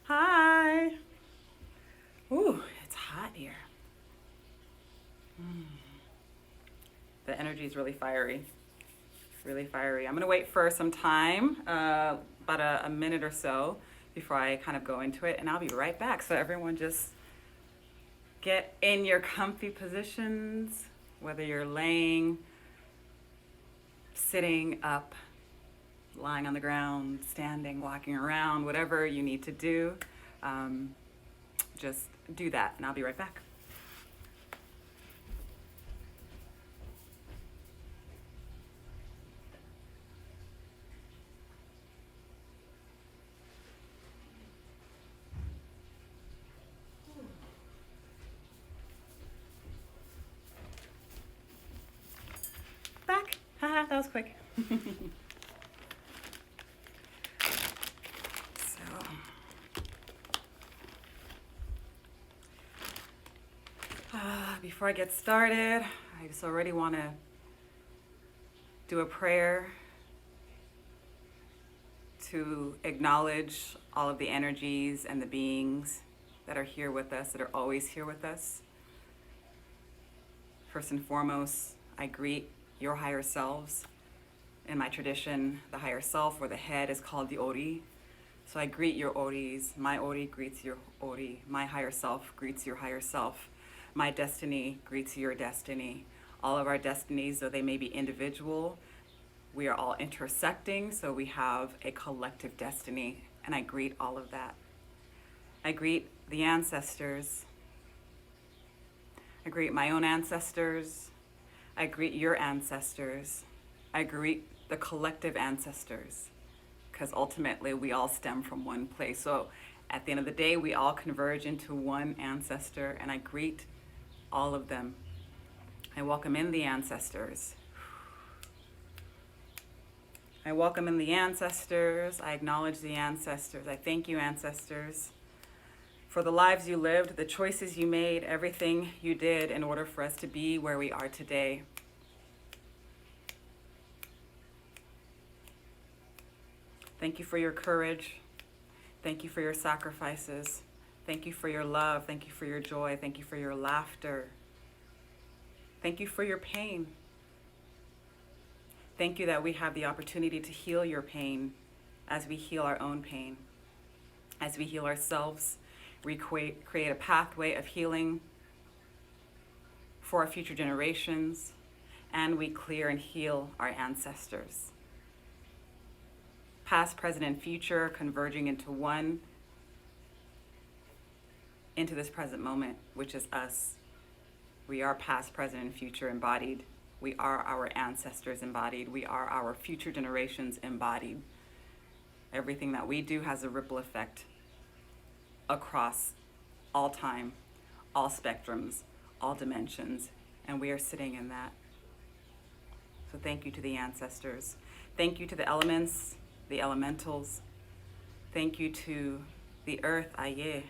Hi. Ooh, it's hot here. The energy is really fiery. Really fiery. I'm going to wait for some time, about a minute or so, before I kind of go into it, and I'll be right back. So, everyone, just get in your comfy positions, whether you're laying, sitting up, lying on the ground, standing, walking around, whatever you need to do. Um, just do that, and I'll be right back. Back. Haha, that was quick. So, before I get started, I just already want to do a prayer to acknowledge all of the energies and the beings that are here with us, that are always here with us. First and foremost, I greet your higher selves. In my tradition, the higher self or the head is called the Ori. So I greet your Oris. My Ori greets your Ori. My higher self greets your higher self. My destiny greets your destiny. All of our destinies, though they may be individual, we are all intersecting, so we have a collective destiny, and I greet all of that. I greet the ancestors. I greet my own ancestors. I greet your ancestors. I greet the collective ancestors, because ultimately we all stem from one place. So at the end of the day, we all converge into one ancestor, and I greet all of them. I welcome in the ancestors. I welcome in the ancestors. I acknowledge the ancestors. I thank you, ancestors, for the lives you lived, the choices you made, everything you did in order for us to be where we are today. Thank you for your courage. Thank you for your sacrifices. Thank you for your love. Thank you for your joy. Thank you for your laughter. Thank you for your pain. Thank you that we have the opportunity to heal your pain as we heal our own pain, as we heal ourselves. We create a pathway of healing for our future generations, and we clear and heal our ancestors. Past, present, and future converging into one, into this present moment, which is us. We are past, present, and future embodied. We are our ancestors embodied. We are our future generations embodied. Everything that we do has a ripple effect across all time, all spectrums, all dimensions, and we are sitting in that. So thank you to the ancestors. Thank you to the elements, the elementals. Thank you to the earth, Aye,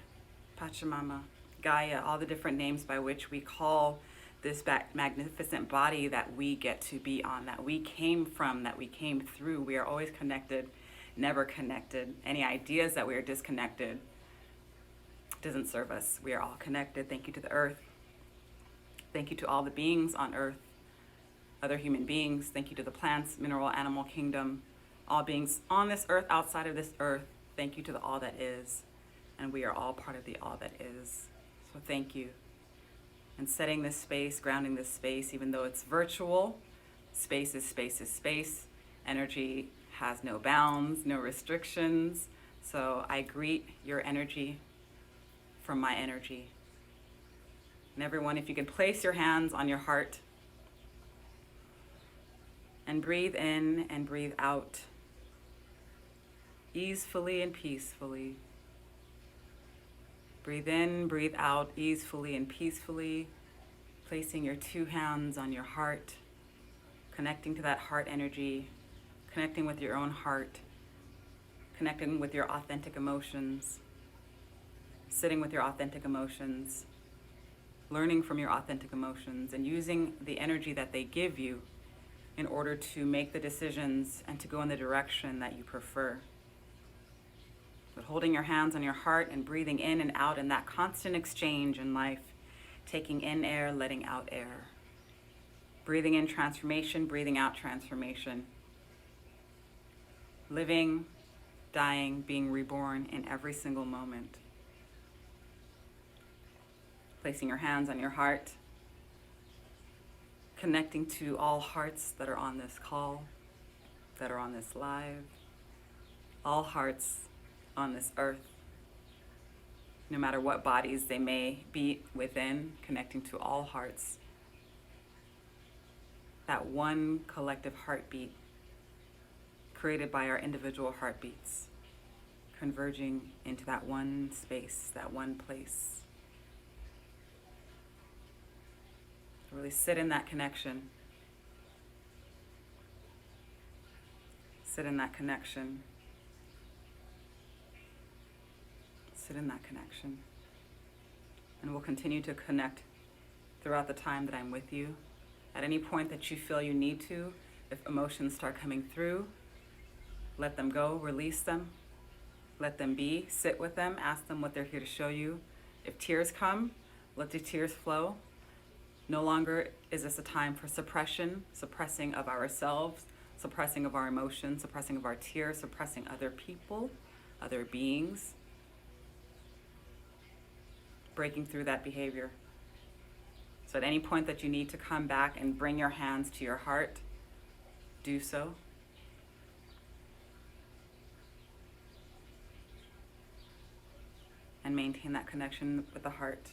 Pachamama, Gaia, all the different names by which we call this magnificent body that we get to be on, that we came from, that we came through. We are always connected, never connected. Any ideas that we are disconnected doesn't serve us. We are all connected. Thank you to the earth. Thank you to all the beings on earth, other human beings. Thank you to the plants, mineral, animal kingdom, all beings on this earth, outside of this earth. Thank you to the all that is. And we are all part of the all that is. So thank you. And setting this space, grounding this space, even though it's virtual, space is space is space. Energy has no bounds, no restrictions. So I greet your energy from my energy. And everyone, if you can place your hands on your heart and breathe in and breathe out, easefully and peacefully. Breathe in, breathe out, easefully and peacefully, placing your two hands on your heart, connecting to that heart energy, connecting with your own heart, connecting with your authentic emotions, sitting with your authentic emotions, learning from your authentic emotions, and using the energy that they give you in order to make the decisions and to go in the direction that you prefer. But holding your hands on your heart and breathing in and out in that constant exchange in life, taking in air, letting out air. Breathing in transformation, breathing out transformation. Living, dying, being reborn in every single moment. Placing your hands on your heart, connecting to all hearts that are on this call, that are on this live, all hearts on this earth, no matter what bodies they may be within, connecting to all hearts. That one collective heartbeat created by our individual heartbeats, converging into that one space, that one place. Really sit in that connection. Sit in that connection. Sit in that connection. And we'll continue to connect throughout the time that I'm with you. At any point that you feel you need to, if emotions start coming through, let them go, release them, let them be, sit with them, ask them what they're here to show you. If tears come, let the tears flow. No longer is this a time for suppression, suppressing of ourselves, suppressing of our emotions, suppressing of our tears, suppressing other people, other beings. Breaking through that behavior. So at any point that you need to come back and bring your hands to your heart, do so. And maintain that connection with the heart.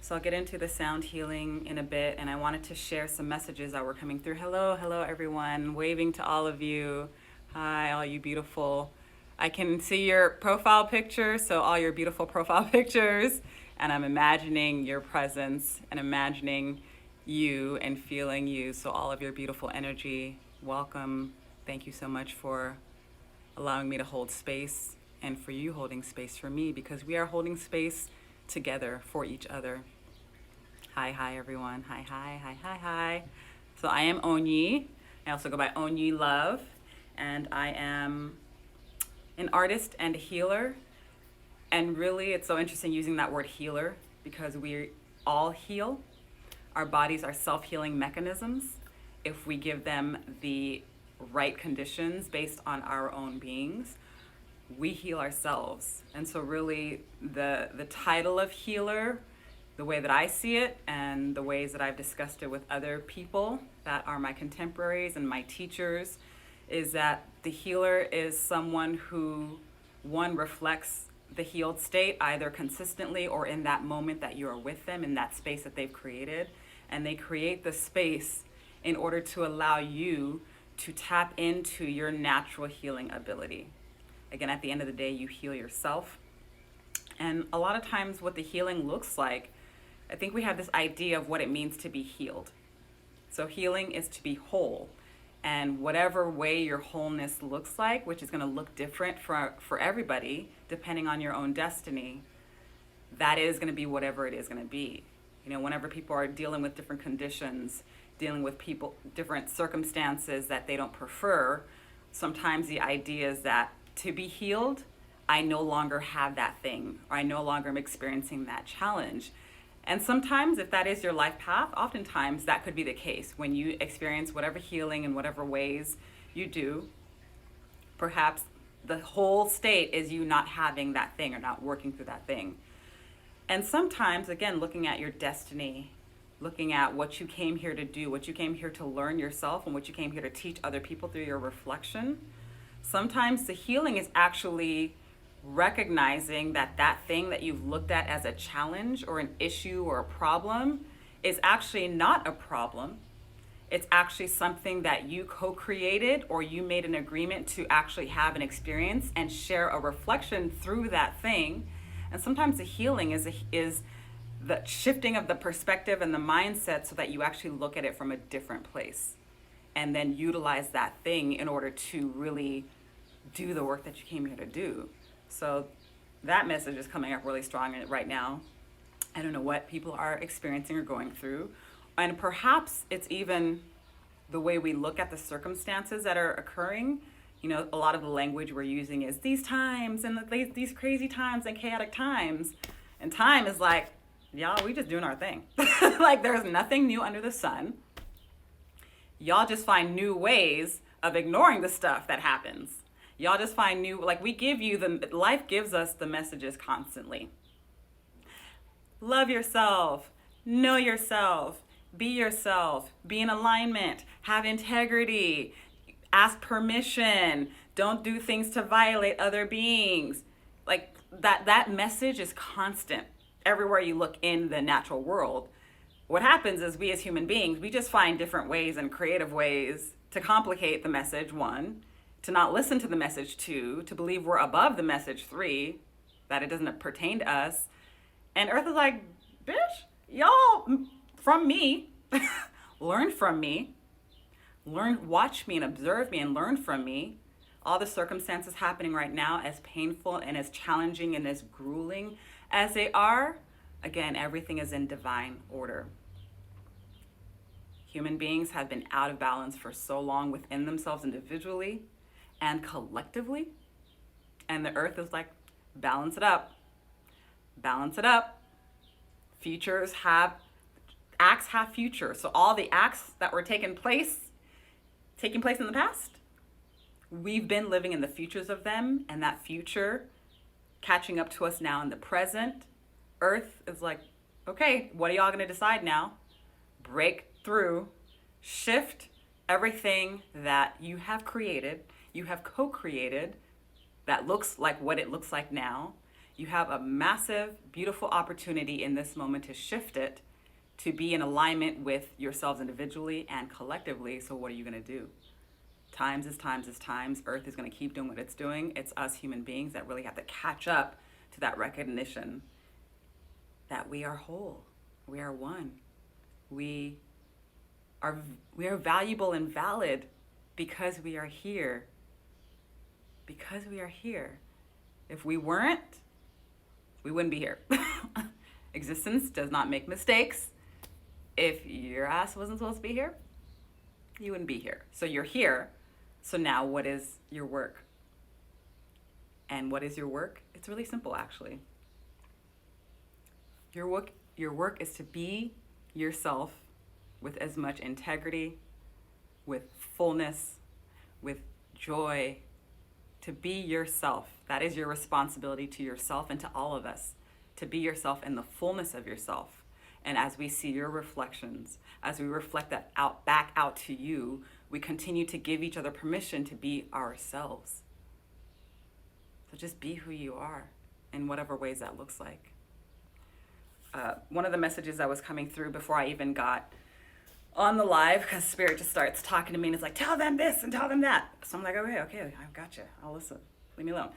So I'll get into the sound healing in a bit, and I wanted to share some messages that were coming through. Hello everyone, waving to all of you. Hi, all you beautiful. I can see your profile picture, so all your beautiful profile pictures, and I'm imagining your presence and imagining you and feeling you. So all of your beautiful energy, welcome. Thank you so much for allowing me to hold space, and for you holding space for me, because we are holding space together for each other. Hi everyone. Hi. So I am ONYI. I also go by ONYI Love, and I am an artist and a healer. And really, it's so interesting using that word healer, because we all heal. Our bodies are self-healing mechanisms if we give them the right conditions based on our own beings. We heal ourselves. And so really the title of healer, the way that I see it and the ways that I've discussed it with other people that are my contemporaries and my teachers, is that the healer is someone who, one, reflects the healed state either consistently or in that moment that you are with them, in that space that they've created. And they create the space in order to allow you to tap into your natural healing ability. Again, at the end of the day, you heal yourself. And a lot of times what the healing looks like, I think we have this idea of what it means to be healed. So healing is to be whole. And whatever way your wholeness looks like, which is going to look different for everybody, depending on your own destiny, that is going to be whatever it is going to be. You know, whenever people are dealing with different conditions, dealing with people, different circumstances that they don't prefer, sometimes the idea is that to be healed, I no longer have that thing, or I no longer am experiencing that challenge. And sometimes, if that is your life path, oftentimes that could be the case. When you experience whatever healing in whatever ways you do, perhaps the whole state is you not having that thing or not working through that thing. And sometimes, again, looking at your destiny, looking at what you came here to do, what you came here to learn yourself, and what you came here to teach other people through your reflection, sometimes the healing is actually recognizing that that thing that you've looked at as a challenge or an issue or a problem is actually not a problem. It's actually something that you co-created, or you made an agreement to actually have an experience and share a reflection through that thing. And sometimes the healing is the shifting of the perspective and the mindset so that you actually look at it from a different place and then utilize that thing in order to really do the work that you came here to do. So that message is coming up really strong right now. I don't know what people are experiencing or going through. And perhaps it's even the way we look at the circumstances that are occurring. You know, a lot of the language we're using is these times and these crazy times and chaotic times. And time is like, y'all, we just doing our thing. Like there's nothing new under the sun. Y'all just find new ways of ignoring the stuff that happens. Y'all just find new, like we give you life gives us the messages constantly. Love yourself, know yourself, be in alignment, have integrity, ask permission, don't do things to violate other beings. Like that message is constant everywhere you look in the natural world. What happens is we as human beings, we just find different ways and creative ways to complicate the message, one, to not listen to the message, two, to believe we're above the message, three, that it doesn't pertain to us. And Earth is like, bitch, y'all, from me, learn from me, watch me and observe me and learn from me. All the circumstances happening right now, as painful and as challenging and as grueling as they are, again, everything is in divine order. Human beings have been out of balance for so long within themselves individually and collectively. And the earth is like, balance it up. Balance it up. Acts have future. So all the acts that were taking place in the past, we've been living in the futures of them, and that future catching up to us now in the present. Earth is like, okay, what are y'all gonna decide now? Break through, shift everything that you have created, you have co-created, that looks like what it looks like now. You have a massive, beautiful opportunity in this moment to shift it, to be in alignment with yourselves individually and collectively. So what are you gonna do? Times is times is times. Earth is gonna keep doing what it's doing. It's us human beings that really have to catch up to that recognition that we are whole, we are one. We are valuable and valid because we are here. Because we are here. If we weren't, we wouldn't be here. Existence does not make mistakes. If your ass wasn't supposed to be here, you wouldn't be here. So you're here. So now what is your work? And what is your work? It's really simple, actually. Your work is to be yourself with as much integrity, with fullness, with joy, to be yourself. That is your responsibility to yourself and to all of us, to be yourself in the fullness of yourself. And as we see your reflections, as we reflect that back out to you, we continue to give each other permission to be ourselves. So just be who you are in whatever ways that looks like. One of the messages that was coming through before I even got on the live, because Spirit just starts talking to me and it's like, tell them this and tell them that. So I'm like, okay, I've got you. I'll listen. Leave me alone.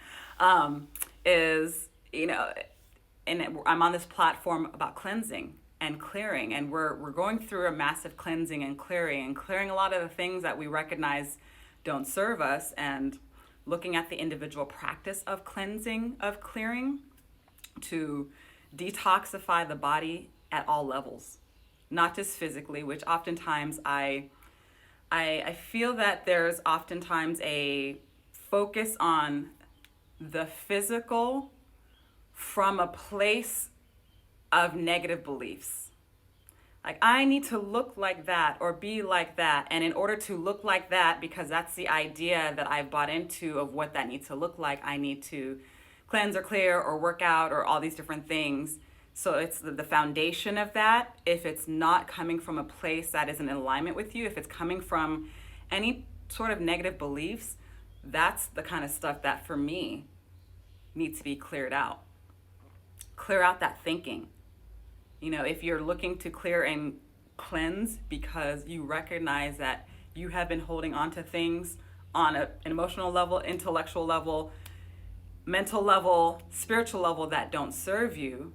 And I'm on this platform about cleansing and clearing, and we're going through a massive cleansing and clearing a lot of the things that we recognize don't serve us, and looking at the individual practice of cleansing, of clearing, to detoxify the body at all levels, not just physically, which oftentimes I feel that there's oftentimes a focus on the physical from a place of negative beliefs. Like, I need to look like that or be like that. And in order to look like that, because that's the idea that I've bought into of what that needs to look like, I need to cleanse or clear or work out or all these different things. So it's the foundation of that. If it's not coming from a place that is in alignment with you, if it's coming from any sort of negative beliefs, that's the kind of stuff that for me needs to be cleared out. Clear out that thinking. You know, if you're looking to clear and cleanse because you recognize that you have been holding on to things on an emotional level, intellectual level, mental level, spiritual level that don't serve you,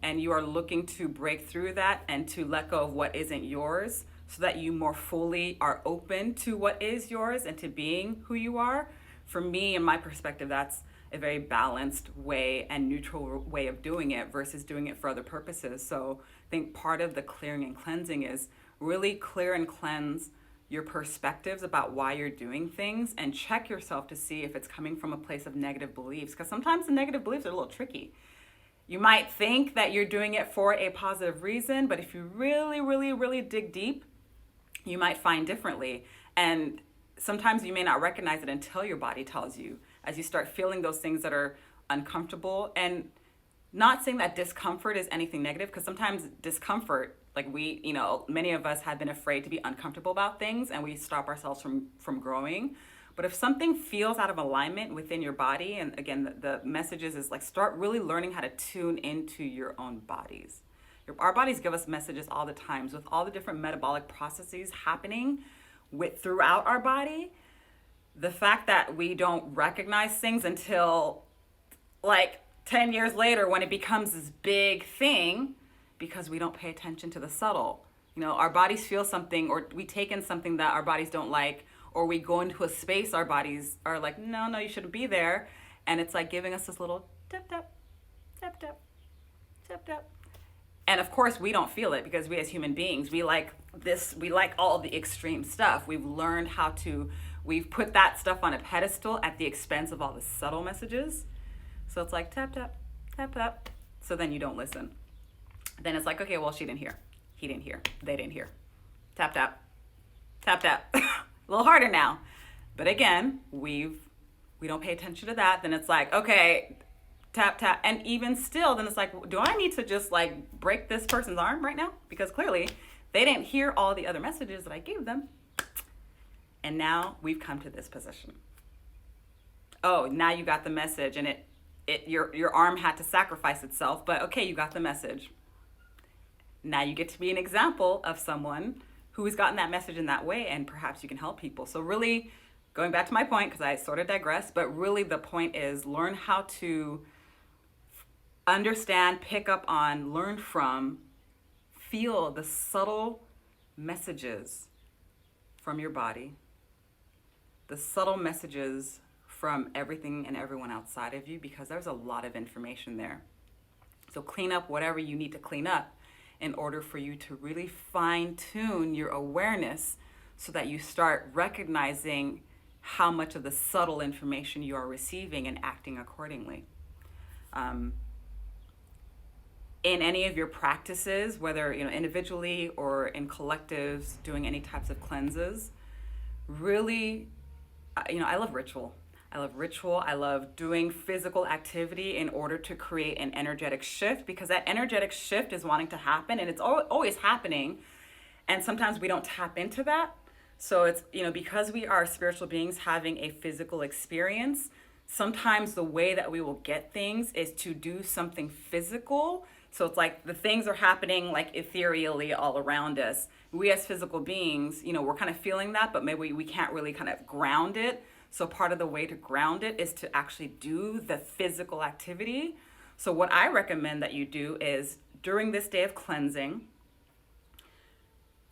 and you are looking to break through that and to let go of what isn't yours so that you more fully are open to what is yours and to being who you are, for me, in my perspective, that's a very balanced way and neutral way of doing it versus doing it for other purposes. So I think part of the clearing and cleansing is really clear and cleanse your perspectives about why you're doing things, and check yourself to see if it's coming from a place of negative beliefs, because sometimes the negative beliefs are a little tricky. You might think that you're doing it for a positive reason, but if you really, really, really dig deep, you might find differently. And sometimes you may not recognize it until your body tells you, as you start feeling those things that are uncomfortable. And not saying that discomfort is anything negative, because sometimes discomfort, like many of us have been afraid to be uncomfortable about things, and we stop ourselves from growing. But if something feels out of alignment within your body, and again, the messages is like, start really learning how to tune into your own bodies. Our bodies give us messages all the times, with all the different metabolic processes happening throughout our body. The fact that we don't recognize things until like 10 years later, when it becomes this big thing, because we don't pay attention to the subtle. Our bodies feel something, or we take in something that our bodies don't like, or we go into a space our bodies are like, no, you shouldn't be there. And it's like giving us this little tap, tap, tap, tap, tap, tap. And of course, we don't feel it, because we as human beings, we like all the extreme stuff. We've put that stuff on a pedestal at the expense of all the subtle messages. So it's like tap, tap, tap, tap. So then you don't listen. Then it's like, okay, well, she didn't hear. He didn't hear. They didn't hear. Tap, tap, tap, tap. A little harder now. But again, we don't pay attention to that. Then it's like, okay, tap, tap. And even still, then it's like, do I need to just like break this person's arm right now? Because clearly they didn't hear all the other messages that I gave them. And now we've come to this position. Oh, now you got the message, and your arm had to sacrifice itself, but okay, you got the message. Now you get to be an example of someone who has gotten that message in that way, and perhaps you can help people. So really, going back to my point, because I sort of digress, but really the point is learn how to understand, pick up on, learn from, feel the subtle messages from your body, the subtle messages from everything and everyone outside of you, because there's a lot of information there. So clean up whatever you need to clean up in order for you to really fine-tune your awareness, so that you start recognizing how much of the subtle information you are receiving and acting accordingly. In any of your practices, whether individually or in collectives, doing any types of cleanses, really, I love ritual. I love doing physical activity in order to create an energetic shift, because that energetic shift is wanting to happen, and it's always happening. And sometimes we don't tap into that. So it's, because we are spiritual beings having a physical experience, sometimes the way that we will get things is to do something physical. So it's like the things are happening like ethereally all around us. We as physical beings, we're kind of feeling that, but maybe we can't really kind of ground it. So part of the way to ground it is to actually do the physical activity. So what I recommend that you do is, during this day of cleansing,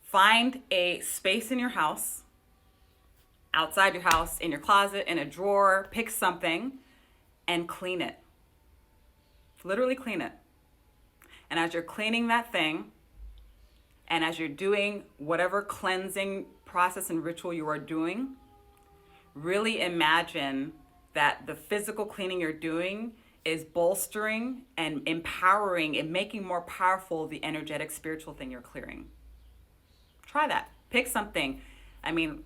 find a space in your house, outside your house, in your closet, in a drawer, pick something and clean it. Literally clean it. And as you're cleaning that thing, and as you're doing whatever cleansing process and ritual you are doing, really imagine that the physical cleaning you're doing is bolstering and empowering and making more powerful the energetic spiritual thing you're clearing. Try that. Pick something. I mean,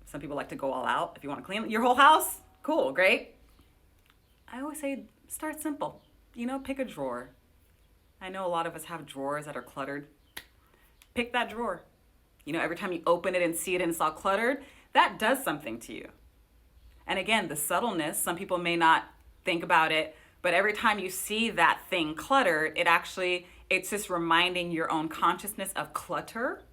some people like to go all out. If you want to clean your whole house, cool, great. I always say start simple. Pick a drawer. I know a lot of us have drawers that are cluttered. Pick that drawer. Every time you open it and see it and it's all cluttered, that does something to you. And again, the subtleness, some people may not think about it, but every time you see that thing cluttered, it's just reminding your own consciousness of clutter.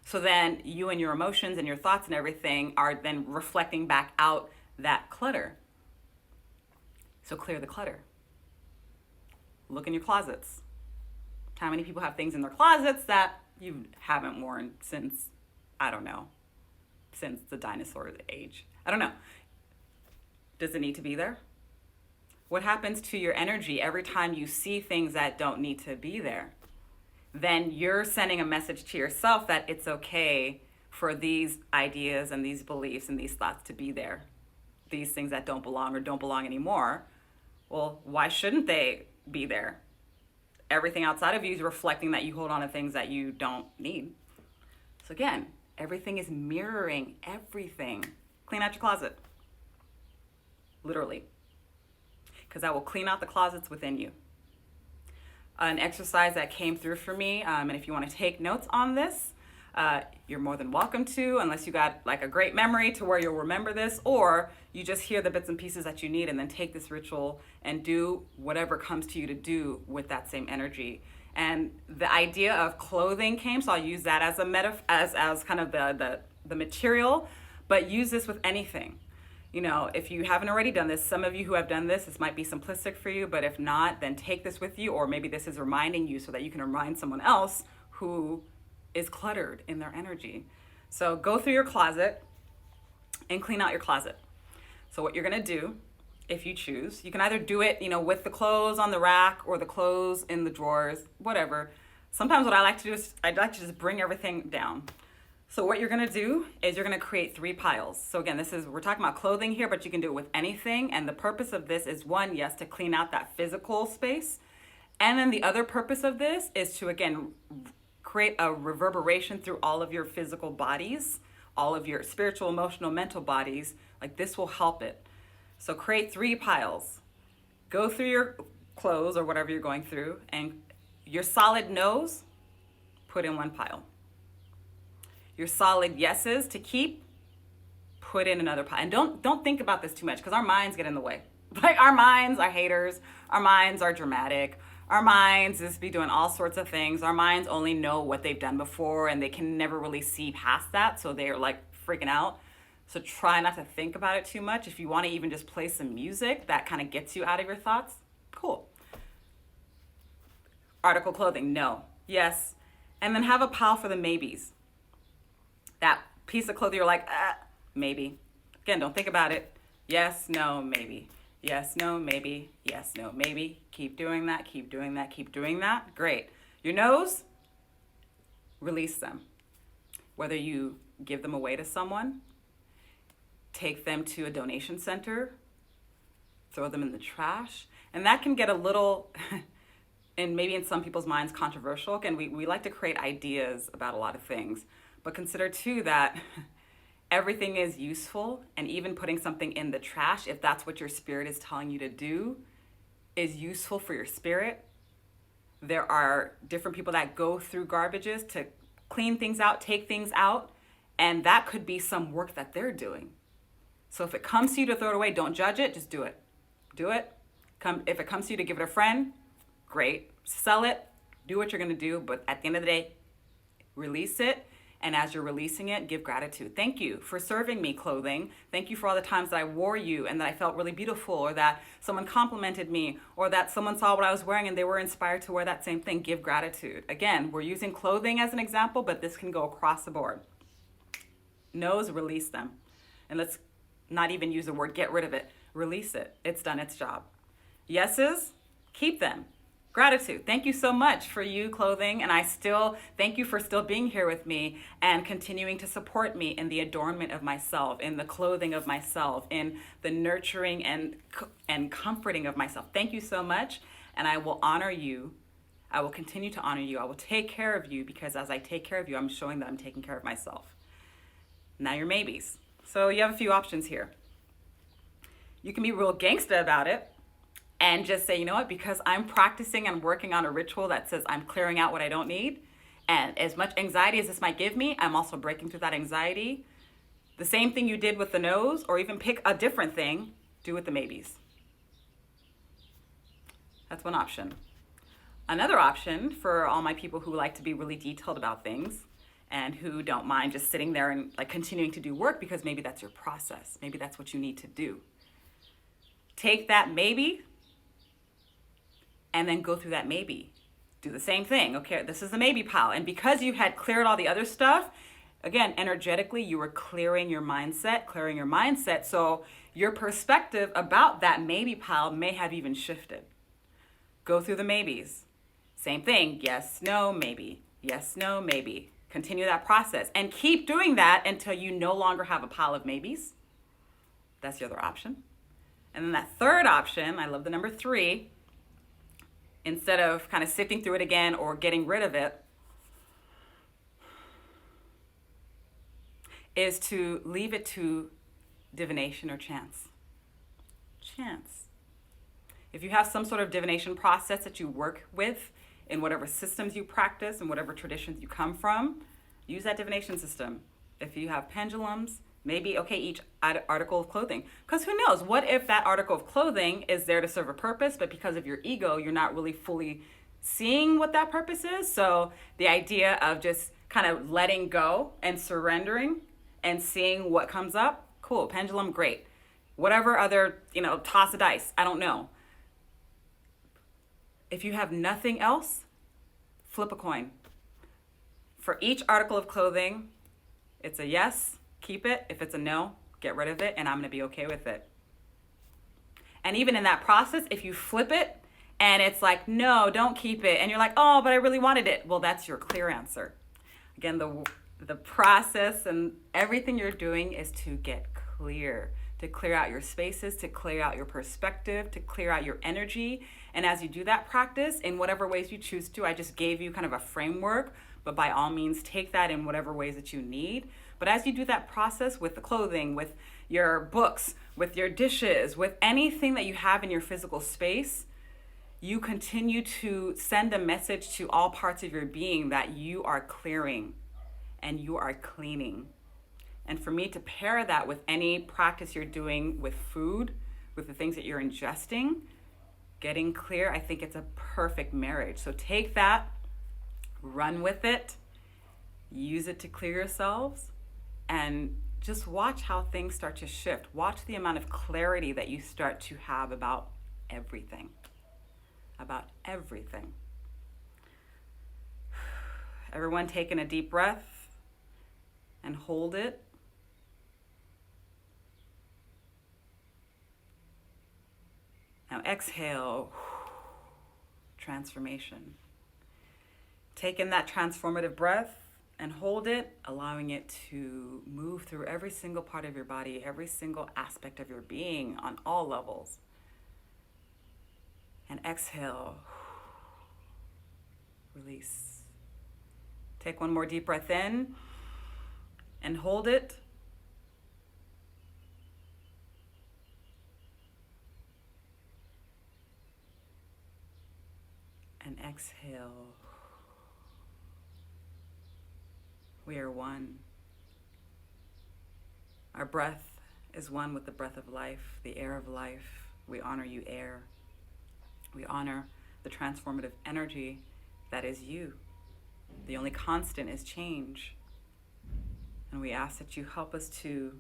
So then you and your emotions and your thoughts and everything are then reflecting back out that clutter. So clear the clutter. Look in your closets. How many people have things in their closets that you haven't worn since, I don't know, since the dinosaur age? I don't know. Does it need to be there? What happens to your energy every time you see things that don't need to be there? Then you're sending a message to yourself that it's okay for these ideas and these beliefs and these thoughts to be there. These things that don't belong or don't belong anymore. Well, why shouldn't they be there? Everything outside of you is reflecting that you hold on to things that you don't need. So again, everything is mirroring everything. Clean out your closet. Literally. Because that will clean out the closets within you. An exercise that came through for me, and if you want to take notes on this, you're more than welcome to, unless you got like a great memory to where you'll remember this, or you just hear the bits and pieces that you need and then take this ritual and do whatever comes to you to do with that same energy. And the idea of clothing came, so I'll use that as a as kind of the material, but use this with anything. You know, if you haven't already done this, some of you who have done this might be simplistic for you, but if not, then take this with you, or maybe this is reminding you so that you can remind someone else who is cluttered in their energy. So go through your closet and clean out your closet. So what you're gonna do, if you choose, you can either do it, with the clothes on the rack or the clothes in the drawers, whatever. Sometimes what I like to do is I'd like to just bring everything down. So what you're gonna do is you're gonna create 3 piles. So again, we're talking about clothing here, but you can do it with anything. And the purpose of this is one, yes, to clean out that physical space. And then the other purpose of this is to, again, create a reverberation through all of your physical bodies, all of your spiritual, emotional, mental bodies. Like this will help it. So create 3 piles. Go through your clothes or whatever you're going through, and your solid no's, put in 1 pile. Your solid yeses to keep, put in another pile. And don't think about this too much, because our minds get in the way. Like our minds are haters, our minds are dramatic, our minds just be doing all sorts of things. Our minds only know what they've done before, and they can never really see past that, so they're like freaking out. So try not to think about it too much. If you want to even just play some music that kind of gets you out of your thoughts, cool. Article clothing, no, yes. And then have a pile for the maybes. That piece of clothing you're like, maybe. Again, don't think about it. Yes, no, maybe. Yes, no, maybe. Yes, no, maybe. Keep doing that, keep doing that, keep doing that. Great. Your no's, release them. Whether you give them away to someone, take them to a donation center, throw them in the trash. And that can get a little, and maybe in some people's minds, controversial. Again, we like to create ideas about a lot of things. But consider too that everything is useful, and even putting something in the trash, if that's what your spirit is telling you to do, is useful for your spirit. There are different people that go through garbages to clean things out, take things out, and that could be some work that they're doing. So if it comes to you to throw it away, don't judge it, just do it. Do it. If it comes to you to give it a friend, great. Sell it, do what you're gonna do, but at the end of the day, release it. And as you're releasing it, give gratitude. Thank you for serving me clothing. Thank you for all the times that I wore you and that I felt really beautiful, or that someone complimented me, or that someone saw what I was wearing and they were inspired to wear that same thing. Give gratitude. Again, we're using clothing as an example, but this can go across the board. No's, release them. And let's not even use the word get rid of it. Release it. It's done its job. Yeses, keep them. Gratitude. Thank you so much for you, clothing. And I still thank you for still being here with me and continuing to support me in the adornment of myself, in the clothing of myself, in the nurturing and comforting of myself. Thank you so much. And I will honor you. I will continue to honor you. I will take care of you, because as I take care of you, I'm showing that I'm taking care of myself. Now your maybes. So you have a few options here. You can be real gangsta about it and just say, you know what, because I'm practicing and working on a ritual that says I'm clearing out what I don't need, and as much anxiety as this might give me, I'm also breaking through that anxiety. The same thing you did with the no's, or even pick a different thing, do with the maybes. That's one option. Another option for all my people who like to be really detailed about things and who don't mind just sitting there and like continuing to do work, because maybe that's your process. Maybe that's what you need to do. Take that maybe and then go through that maybe. Do the same thing. Okay, this is the maybe pile. And because you had cleared all the other stuff, again, energetically, you were clearing your mindset. So your perspective about that maybe pile may have even shifted. Go through the maybes. Same thing. Yes, no, maybe. Yes, no, maybe. Continue that process and keep doing that until you no longer have a pile of maybes. That's the other option. And then that third option, I love the number 3, instead of kind of sifting through it again or getting rid of it, is to leave it to divination or chance. Chance. If you have some sort of divination process that you work with in whatever systems you practice and whatever traditions you come from, use that divination system. If you have pendulums, maybe, okay, each article of clothing. Because who knows, what if that article of clothing is there to serve a purpose, but because of your ego, you're not really fully seeing what that purpose is? So the idea of just kind of letting go and surrendering and seeing what comes up, cool, pendulum, great. Whatever other, toss a dice, I don't know. If you have nothing else, flip a coin. For each article of clothing, it's a yes, keep it. If it's a no, get rid of it, and I'm gonna be okay with it. And even in that process, if you flip it and it's like, no, don't keep it, and you're like, oh, but I really wanted it, well, that's your clear answer. Again, the process and everything you're doing is to get clear, to clear out your spaces, to clear out your perspective, to clear out your energy. And as you do that practice, in whatever ways you choose to, I just gave you kind of a framework, but by all means, take that in whatever ways that you need. But as you do that process with the clothing, with your books, with your dishes, with anything that you have in your physical space, you continue to send a message to all parts of your being that you are clearing and you are cleaning. And for me to pair that with any practice you're doing with food, with the things that you're ingesting, getting clear, I think it's a perfect marriage. So take that, run with it, use it to clear yourselves, and just watch how things start to shift. Watch the amount of clarity that you start to have about everything. About everything. Everyone taking a deep breath and hold it. Now exhale, transformation. Take in that transformative breath and hold it, allowing it to move through every single part of your body, every single aspect of your being on all levels. And exhale, release. Take one more deep breath in and hold it. And exhale. We are one. Our breath is one with the breath of life, the air of life. We honor you, air. We honor the transformative energy that is you. The only constant is change. And we ask that you help us to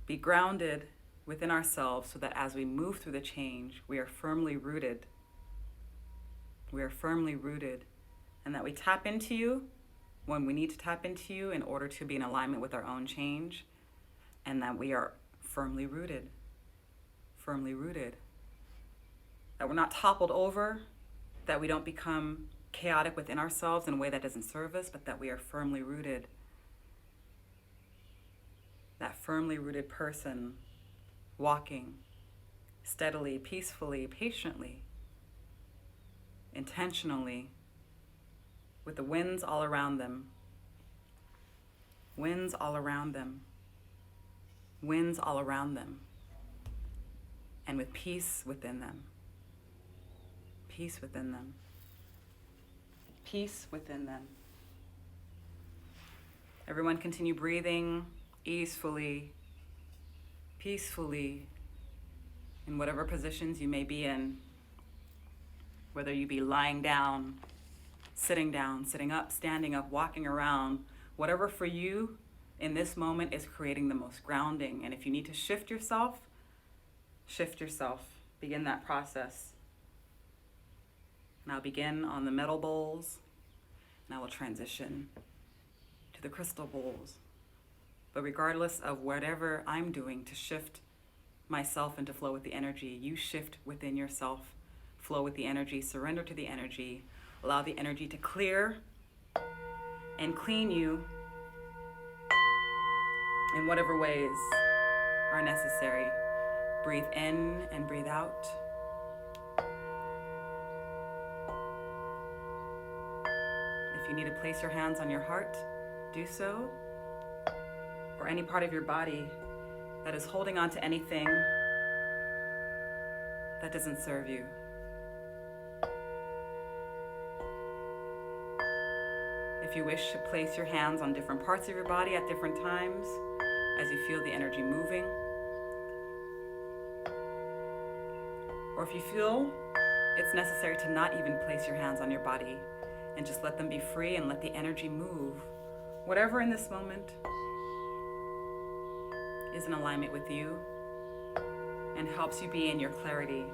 be grounded within ourselves so that as we move through the change, we are firmly rooted. We are firmly rooted, and that we tap into you when we need to tap into you in order to be in alignment with our own change, and that we are firmly rooted, that we're not toppled over, that we don't become chaotic within ourselves in a way that doesn't serve us, but that we are firmly rooted. That firmly rooted person walking steadily, peacefully, patiently, intentionally, with the winds all around them. Winds all around them. Winds all around them. And with peace within them. Peace within them. Peace within them. Everyone continue breathing easefully, peacefully, in whatever positions you may be in. Whether you be lying down, sitting up, standing up, walking around, whatever for you in this moment is creating the most grounding. And if you need to shift yourself, begin that process. Now begin on the metal bowls, and I will transition to the crystal bowls. But regardless of whatever I'm doing to shift myself into flow with the energy, you shift within yourself, flow with the energy, surrender to the energy, allow the energy to clear, and clean you in whatever ways are necessary. Breathe in and breathe out. If you need to place your hands on your heart, do so, or any part of your body that is holding on to anything that doesn't serve you. If you wish to place your hands on different parts of your body at different times as you feel the energy moving, or if you feel it's necessary to not even place your hands on your body and just let them be free and let the energy move, whatever in this moment is in alignment with you and helps you be in your clarity.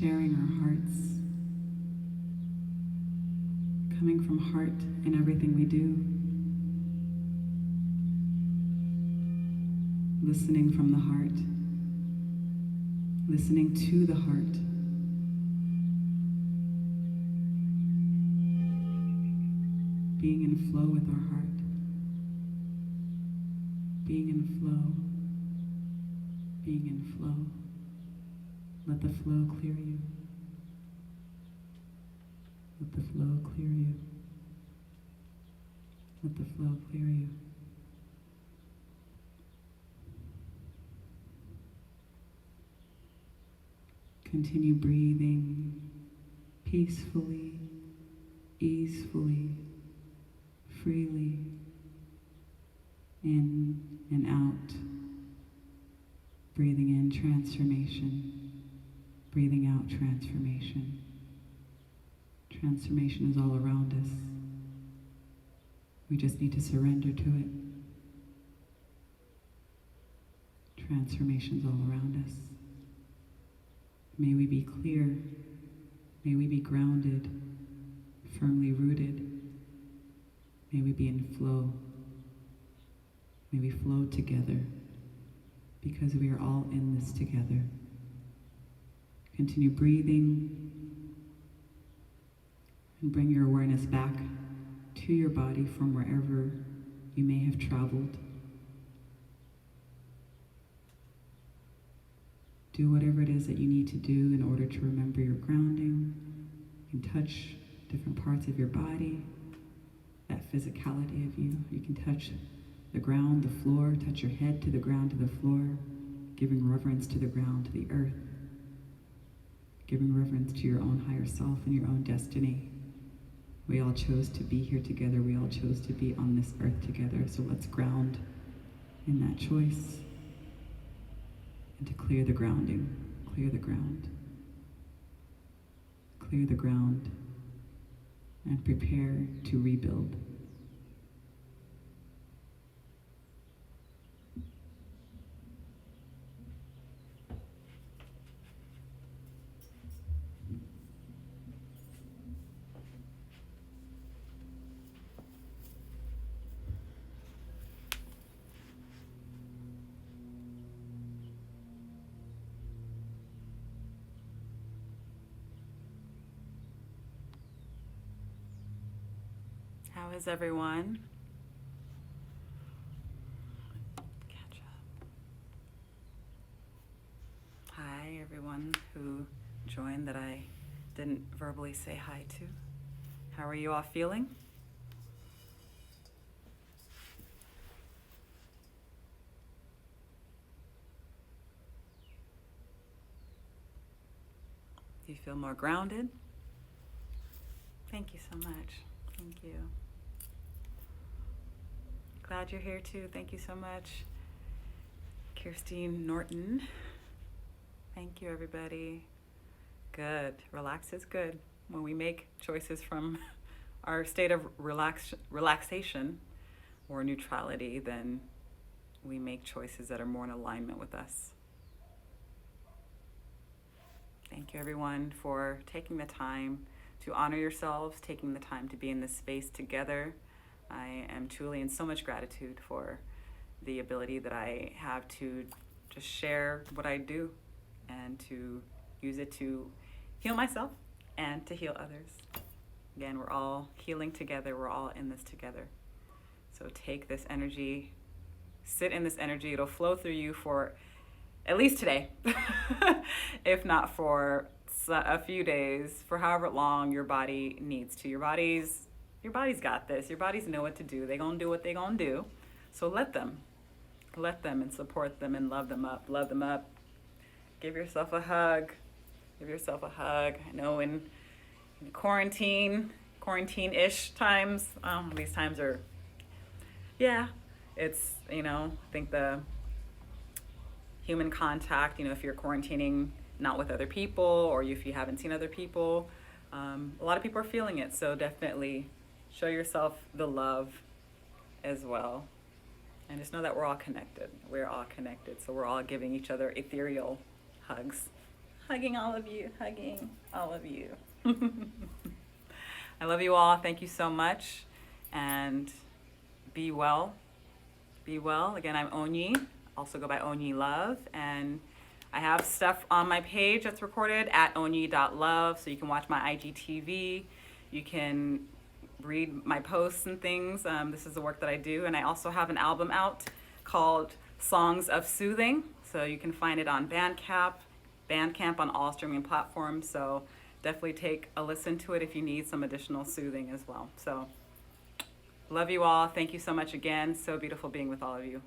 sharing our hearts, coming from heart in everything we do, listening from the heart, listening to the heart, being in flow with our heart, being in flow, being in flow. Let the flow clear you. Let the flow clear you. Let the flow clear you. Continue breathing peacefully, easefully, freely, in and out. Breathing in transformation, breathing out transformation. Transformation is all around us. We just need to surrender to it. Transformation is all around us. May we be clear. May we be grounded, firmly rooted. May we be in flow. May we flow together because we are all in this together. Continue breathing and bring your awareness back to your body from wherever you may have traveled. Do whatever it is that you need to do in order to remember your grounding. You can touch different parts of your body, that physicality of you. You can touch the ground, the floor, touch your head to the ground, to the floor, giving reverence to the ground, to the earth, giving reverence to your own higher self and your own destiny. We all chose to be here together. We all chose to be on this earth together. So let's ground in that choice and to clear the grounding, clear the ground, clear the ground, and prepare to rebuild. How is everyone? Catch up. Hi, everyone who joined that I didn't verbally say hi to. How are you all feeling? Do you feel more grounded? Thank you so much. Thank you. Glad you're here too. Thank you so much. Kirstine Norton. Thank you, everybody. Good. Relax is good. When we make choices from our state of relaxation or neutrality, then we make choices that are more in alignment with us. Thank you, everyone, for taking the time to honor yourselves, taking the time to be in this space together. I am truly in so much gratitude for the ability that I have to just share what I do and to use it to heal myself and to heal others. Again, we're all healing together. We're all in this together. So take this energy, sit in this energy. It'll flow through you for at least today, if not for a few days, for however long your body needs to. Your body's got this. Your bodies know what to do. They're going to do what they're going to do. So let them and support them and love them up. Give yourself a hug. I know in quarantine-ish times, these times are, it's, I think the human contact, if you're quarantining not with other people or if you haven't seen other people, a lot of people are feeling it. So definitely show yourself the love as well. And just know that we're all connected. We're all connected. So we're all giving each other ethereal hugs. Hugging all of you. Hugging all of you. I love you all. Thank you so much. And be well. Be well. Again, I'm ONYI. Also go by ONYI Love. And I have stuff on my page that's recorded at onyi.love. So you can watch my IGTV. You can read my posts and things. This is the work that I do. And I also have an album out called Songs of Soothing. So you can find it on Bandcamp on all streaming platforms. So definitely take a listen to it if you need some additional soothing as well. So love you all. Thank you so much again. So beautiful being with all of you.